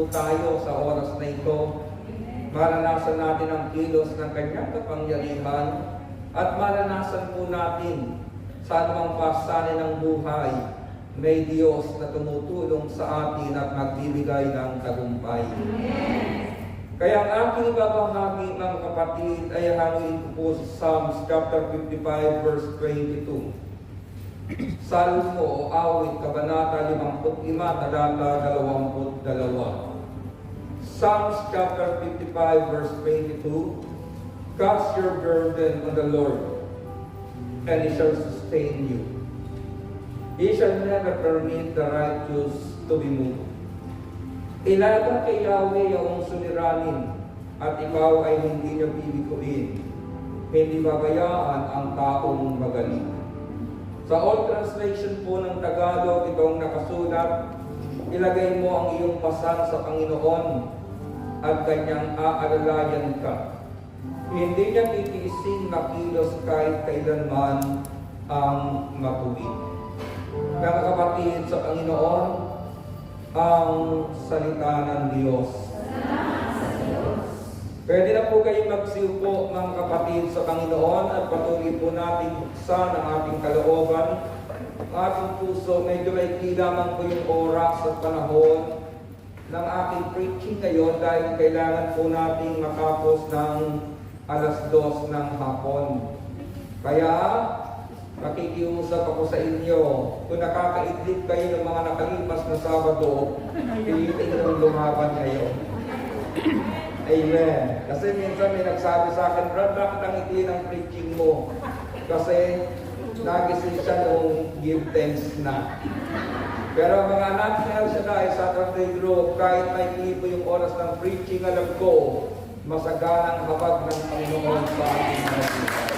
po tayo sa oras na ito. Maranasan natin ang kilos ng kanyang kapangyarihan at maranasan po natin sa anumang pasanin ng buhay, may Diyos na tumutulong sa atin at magbibigay ng tagumpay. Kaya ang aking ibabahagi, mga kapatid, ay hangin po sa Psalms chapter 55 verse 22. Salmo o awit, kabanata 55, talata 22. Psalms chapter 55 verse 22. Cast your burden on the Lord, and He shall sustain you. He shall never permit the righteous to be moved. Ilaga kay Yahweh ang suliranin, at ikaw ay hindi niya bibiguin. Hindi babayaan ang taong magaling. Sa Old Translation po ng Tagalog, itong nakasulat, ilagay mo ang iyong pasang sa Panginoon at kanyang aalalayan ka. Hindi niya titiisin makilos kahit kailanman ang matuwid. Mga kapatid, sa Panginoon, ang salita ng Diyos. Pwede na po kayong magsiupo, mga kapatid, sa Panginoon at patuloy po natin buksan ang ating kalooban. Ang ating puso, medyo may lamang po yung oras at panahon ng ating preaching ngayon dahil kailangan po nating makapos ng alas 2 ng hapon. Kaya, nakikiusap ako sa inyo, kung nakakaidlip kayo ng mga nakalipas na Sabado, pilitin yung lumaban ngayon. Amen. Kasi minsan may nagsabi sa akin, Brad, bakit ang ikli ng preaching mo? Kasi nagising siya nung give thanks na. Pero mga anak ni El Shaddai, Saturday Group, kahit may ipo yung oras ng preaching, alam ko, masaganang habag ng Panginoon sa ating mga buhay.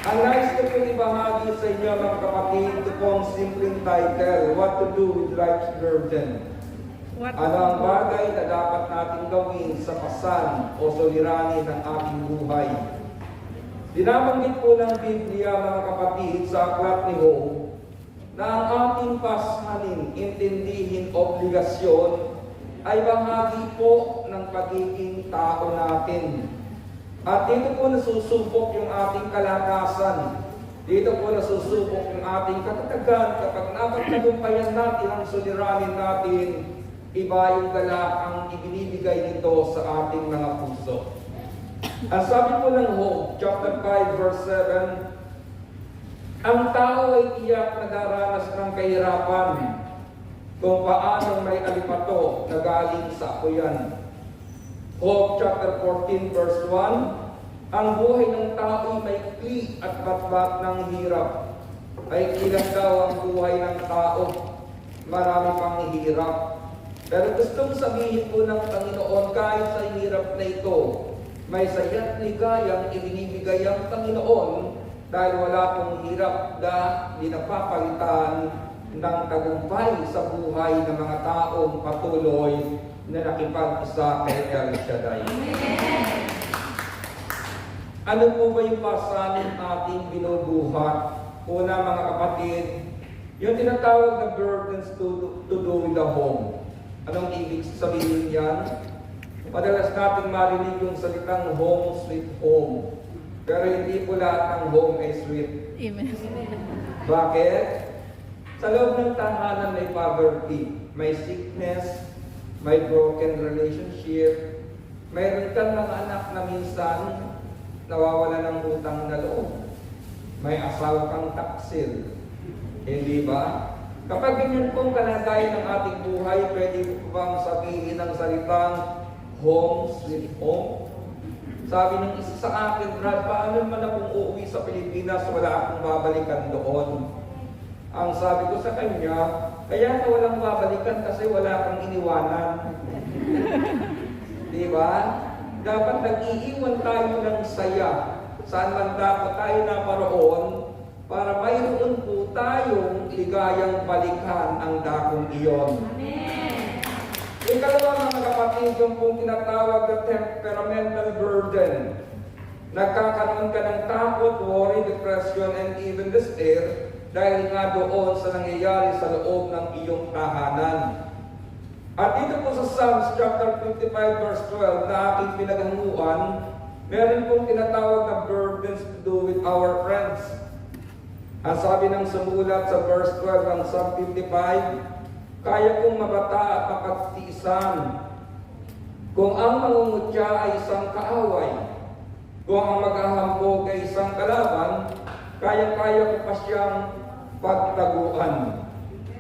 Ang nais ko po ibahagi sa inyo, mga kapatid, ito pong simpleng title, What to do with life's burden. Ano ang bagay na dapat natin gawin sa pasan o suliranin ng ating buhay. Dinabanggit po ng Biblia, mga kapatid, sa aklat ni Job, na ang ating pasanin, intindihin, obligasyon, ay bahagi po ng pagiging tao natin. At dito po nasusubok yung ating kalakasan. Dito po nasusubok yung ating katatagan kapag napagtagumpayan natin ang suliranin natin, iba yung galakang ibinibigay nito sa ating mga puso. Ang sabi po ng Job, chapter 5, verse 7, ang tao ay tiyak nagaranas ng kahirapan kung paano may alipato na galing sa apoyan. Job chapter 14 verse 1, ang buhay ng tao ay maikli at batbat ng hirap. Ay ilan daw ang buhay ng tao, marami pang hirap. Pero gustong sabihin po ng Panginoon, kahit sa hirap na ito, may saya't ligayang ibinibigay ang Panginoon dahil wala pong hirap na dinapapalitan ng tagumpay sa buhay ng mga taong patuloy na nakipag-isa kay El Shaddai. Ano po ba yung pasanin ating binubuhat? Una, mga kapatid, yung tinatawag na burdens to do with the home. Anong ibig sabihin yan? Madalas nating marinig yung salitang home sweet home. Pero hindi po lahat ng home ay sweet. Amen. Bakit? Sa loob ng tahanan may poverty, may sickness, may broken relationship, mayroon kang mga anak na minsan nawawala ng utang na loob. May asawa kang taksil. Hindi ba? Kapag ganyan pong kalagayan ng ating buhay, pwede po bang sabihin ng salitang home sweet home? Sabi ng isa sa akin, Brad, paano naman akong uuwi sa Pilipinas, wala akong babalikan doon? Ang sabi ko sa kanya, kaya ka walang babalikan kasi wala kang iniwanan. Di ba? Dapat nag-iiwan tayo ng saya. Saan man dapat tayo naparoon para mayroon po tayong ligayang balikan ang dakong iyon. Ikalawa, mga kapatid, yung pong tinatawag na temperamental burden. Nagkakaroon ka ng takot, worry, depression, and even despair dahil nga doon sa nangyayari sa loob ng iyong tahanan. At dito po sa Psalms chapter 55 verse 12 na aking pinaghanguan, meron pong tinatawag na burdens to do with our friends. Ang sabi ng sumulat sa verse 12 ng Psalm 55, kaya kong mabata at mapagtiisan kung ang mangungutya ay isang kaaway, kung ang maghahambog ay isang kalaban, kaya-kaya ko pa siyang pagtaguan.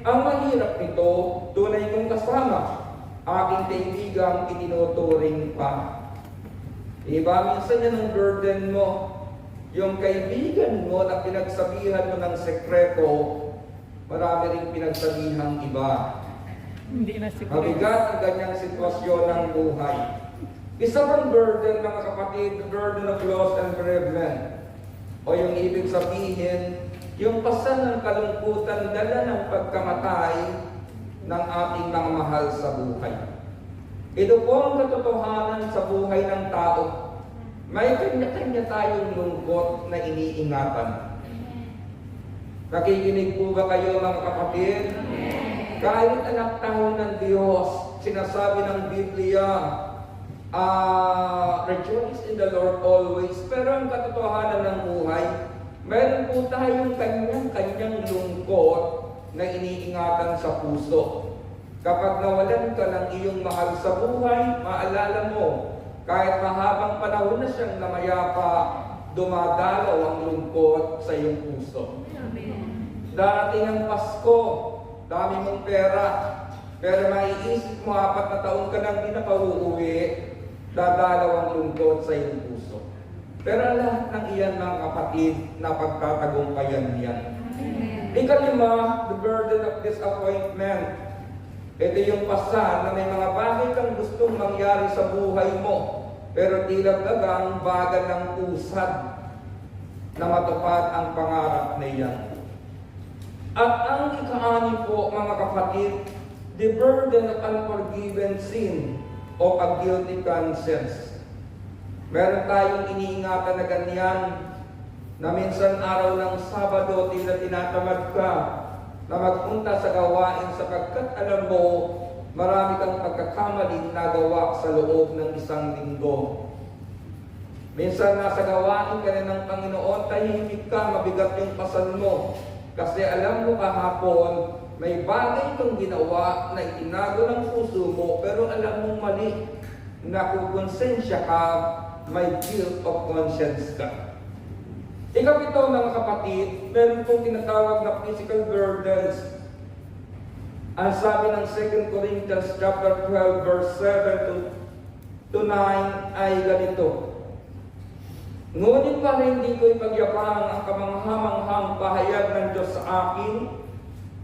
Ang mahirap nito, tunay kong kasama, aking kaibigang itinuturing pa. Iba, minsan yan ang burden mo. Yung kaibigan mo na pinagsabihan mo ng sekreto, marami rin pinagsabihang iba. Hindi na siguro. Mabigat ang ganyang sitwasyon ng buhay. Isa pang burden, mga kapatid, the burden of loss and bereavement. O yung ibig sabihin, yung pasan ng kalungkutan, dala ng pagkamatay ng ating mga mahal sa buhay. Ito po ang katotohanan sa buhay ng tao. May kanya-kanya tayong lungkot na iniingatan. Nakikinig po ba kayo, mga kapatid? Kahit anak tayo ng Diyos, sinasabi ng Biblia, rejoice in the Lord always. Pero ang katotohanan ng buhay, meron po tayong kanyang-kanyang lungkot na iniingatan sa puso. Kapag nawalan ka ng iyong mahal sa buhay, maalala mo, kahit mahabang panahon na siyang namayapa, dumadalaw ang lungkot sa iyong puso. Darating ang Pasko, dami mong pera, pero maiisip mo 4 na taon ka nang di nakauuwi, dadalaw ang lungkot sa iyong puso. Pero lahat ng iyan, mga kapatid, na pagtatagumpayan niyan. Ikalima, the burden of disappointment. Ito yung pasan na may mga bagay kang gustong mangyari sa buhay mo, pero tila gagang bagal ng usad na matupad ang pangarap na iyan. At ang ika-6 po, mga kapatid, the burden of unforgiven sin o a guilty conscience. Meron tayong iniingatan na ganyan na minsan araw ng Sabado tila tinatamad ka na magpunta sa gawain sapagkat alam mo marami kang pagkakamaling nagawa sa loob ng isang linggo. Minsan nasa gawain ka na ng Panginoon, tahimik ka, mabigat yung pasan mo. Kasi alam mo kahapon, may bagay kang ginawa na itinago ng puso mo, pero alam mong mali, nakukonsensya ka, may guilt of conscience ka. Ikapito, mga kapatid, meron pong tinatawag na physical burdens. Ang sabi ng 2 Corinthians chapter 12 verse 7 to 9 ay ganito. Ngunit para hindi ko ipagyapang ang kamanghamanghang pahayag ng Diyos sa akin,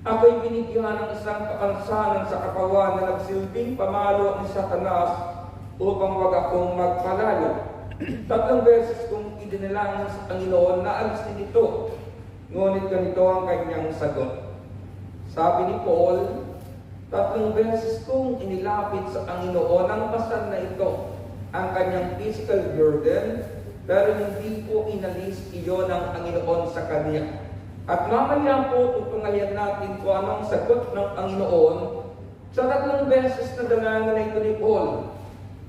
ako'y binigyan ng isang kapansanan sa katawan na nagsilbing pamalo ni Satanas upang wag akong magpalalo. 3 beses kong idinalangin sa Panginoon na alisin ito, ngunit ganito ang kanyang sagot. Sabi ni Paul, 3 beses kong inilapit sa Panginoon ang pasan na ito, ang kanyang physical burden, pero hindi po inalis iyon ng Panginoon sa kanya. At mamaya po tutungayan natin kung anong sagot ng Panginoon sa 3 beses na dalangin na ito ni Paul.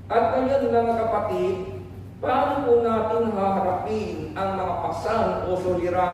At ngayon, mga kapatid, paano po natin haharapin ang mga pasan o suliranin